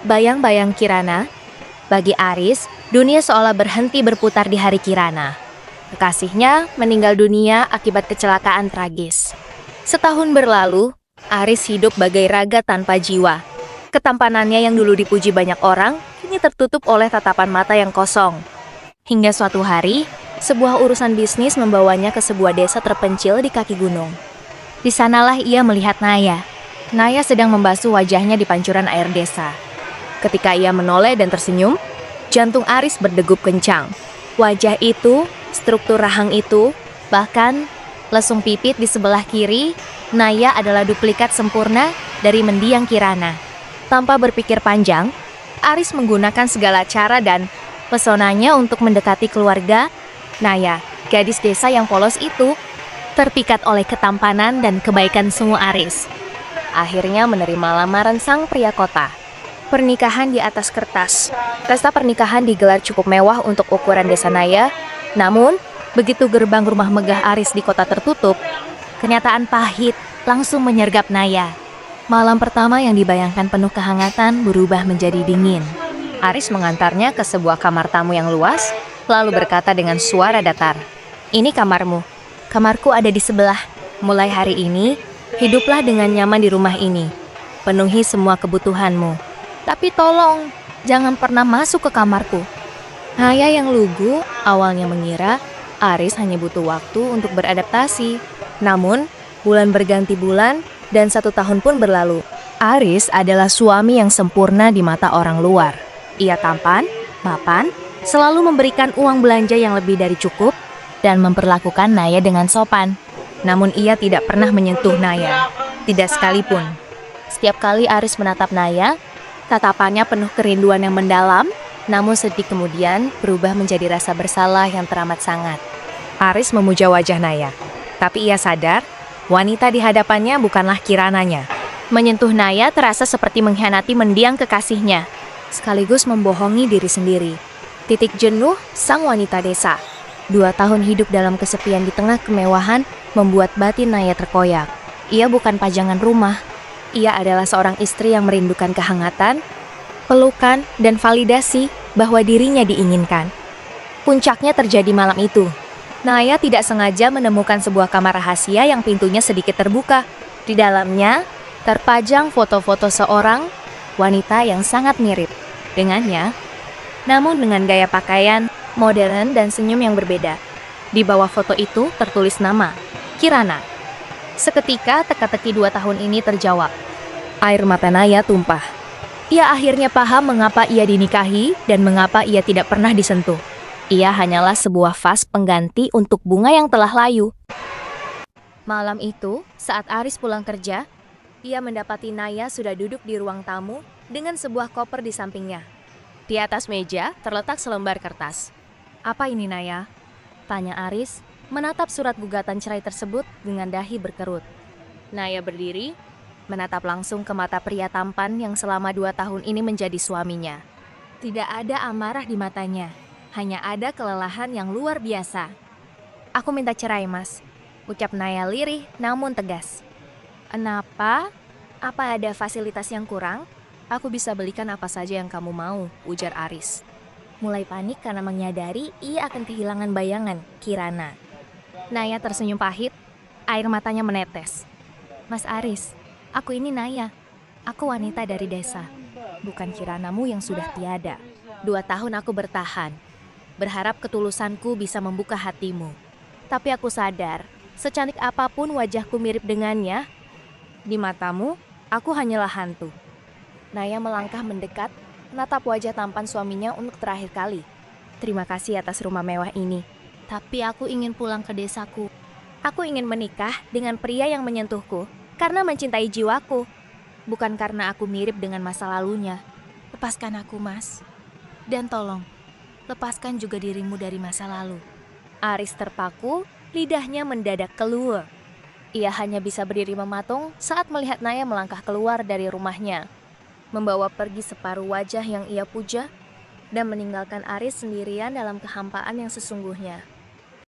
Bayang-bayang Kirana, bagi Aris, dunia seolah berhenti berputar di hari Kirana. Kekasihnya meninggal dunia akibat kecelakaan tragis. Setahun berlalu, Aris hidup bagai raga tanpa jiwa. Ketampanannya yang dulu dipuji banyak orang, kini tertutup oleh tatapan mata yang kosong. Hingga suatu hari, sebuah urusan bisnis membawanya ke sebuah desa terpencil di kaki gunung. Di sanalah ia melihat Naya. Naya sedang membasuh wajahnya di pancuran air desa. Ketika ia menoleh dan tersenyum, jantung Aris berdegup kencang. Wajah itu, struktur rahang itu, bahkan lesung pipit di sebelah kiri, Naya adalah duplikat sempurna dari mendiang Kirana. Tanpa berpikir panjang, Aris menggunakan segala cara dan pesonanya untuk mendekati keluarga Naya. Gadis desa yang polos itu terpikat oleh ketampanan dan kebaikan semua Aris. Akhirnya menerima lamaran sang pria kota. Pernikahan di atas kertas. Pesta pernikahan digelar cukup mewah untuk ukuran desa Naya. Namun, begitu gerbang rumah megah Aris di kota tertutup, kenyataan pahit langsung menyergap Naya. Malam pertama yang dibayangkan penuh kehangatan berubah menjadi dingin. Aris mengantarnya ke sebuah kamar tamu yang luas, lalu berkata dengan suara datar, "Ini kamarmu. Kamarku ada di sebelah. Mulai hari ini, hiduplah dengan nyaman di rumah ini. Penuhi semua kebutuhanmu. Tapi tolong, jangan pernah masuk ke kamarku." Naya yang lugu awalnya mengira Aris hanya butuh waktu untuk beradaptasi. Namun, bulan berganti bulan dan 1 tahun pun berlalu. Aris adalah suami yang sempurna di mata orang luar. Ia tampan, mapan, selalu memberikan uang belanja yang lebih dari cukup, dan memperlakukan Naya dengan sopan. Namun ia tidak pernah menyentuh Naya, tidak sekalipun. Setiap kali Aris menatap Naya, tatapannya penuh kerinduan yang mendalam, namun sedetik kemudian berubah menjadi rasa bersalah yang teramat sangat. Aris memuja wajah Naya, tapi ia sadar wanita di hadapannya bukanlah Kirananya. Menyentuh Naya terasa seperti mengkhianati mendiang kekasihnya, sekaligus membohongi diri sendiri. Titik jenuh sang wanita desa. 2 tahun hidup dalam kesepian di tengah kemewahan membuat batin Naya terkoyak. Ia bukan pajangan rumah. Ia adalah seorang istri yang merindukan kehangatan, pelukan, dan validasi bahwa dirinya diinginkan. Puncaknya terjadi malam itu. Naya tidak sengaja menemukan sebuah kamar rahasia yang pintunya sedikit terbuka. Di dalamnya, terpajang foto-foto seorang wanita yang sangat mirip dengannya, namun dengan gaya pakaian modern dan senyum yang berbeda. Di bawah foto itu tertulis nama, Kirana. Seketika teka-teki 2 tahun ini terjawab. Air mata Naya tumpah. Ia akhirnya paham mengapa ia dinikahi dan mengapa ia tidak pernah disentuh. Ia hanyalah sebuah vas pengganti untuk bunga yang telah layu. Malam itu, saat Aris pulang kerja, ia mendapati Naya sudah duduk di ruang tamu dengan sebuah koper di sampingnya. Di atas meja terletak selembar kertas. "Apa ini, Naya?" tanya Aris, menatap surat gugatan cerai tersebut dengan dahi berkerut. Naya berdiri, menatap langsung ke mata pria tampan yang selama 2 tahun ini menjadi suaminya. Tidak ada amarah di matanya, hanya ada kelelahan yang luar biasa. "Aku minta cerai, Mas," ucap Naya lirih namun tegas. "Kenapa? Apa ada fasilitas yang kurang? Aku bisa belikan apa saja yang kamu mau," ujar Aris. Mulai panik karena menyadari ia akan kehilangan bayangan, Kirana. Naya tersenyum pahit, air matanya menetes. "Mas Aris, aku ini Naya. Aku wanita dari desa, bukan Kiranamu yang sudah tiada. 2 tahun aku bertahan, berharap ketulusanku bisa membuka hatimu. Tapi aku sadar, secantik apapun wajahku mirip dengannya, di matamu, aku hanyalah hantu." Naya melangkah mendekat, menatap wajah tampan suaminya untuk terakhir kali. "Terima kasih atas rumah mewah ini, tapi aku ingin pulang ke desaku. Aku ingin menikah dengan pria yang menyentuhku karena mencintai jiwaku, bukan karena aku mirip dengan masa lalunya. Lepaskan aku, Mas. Dan tolong, lepaskan juga dirimu dari masa lalu." Aris terpaku, lidahnya mendadak keluar. Ia hanya bisa berdiri mematung saat melihat Naya melangkah keluar dari rumahnya, membawa pergi separuh wajah yang ia puja, dan meninggalkan Aris sendirian dalam kehampaan yang sesungguhnya.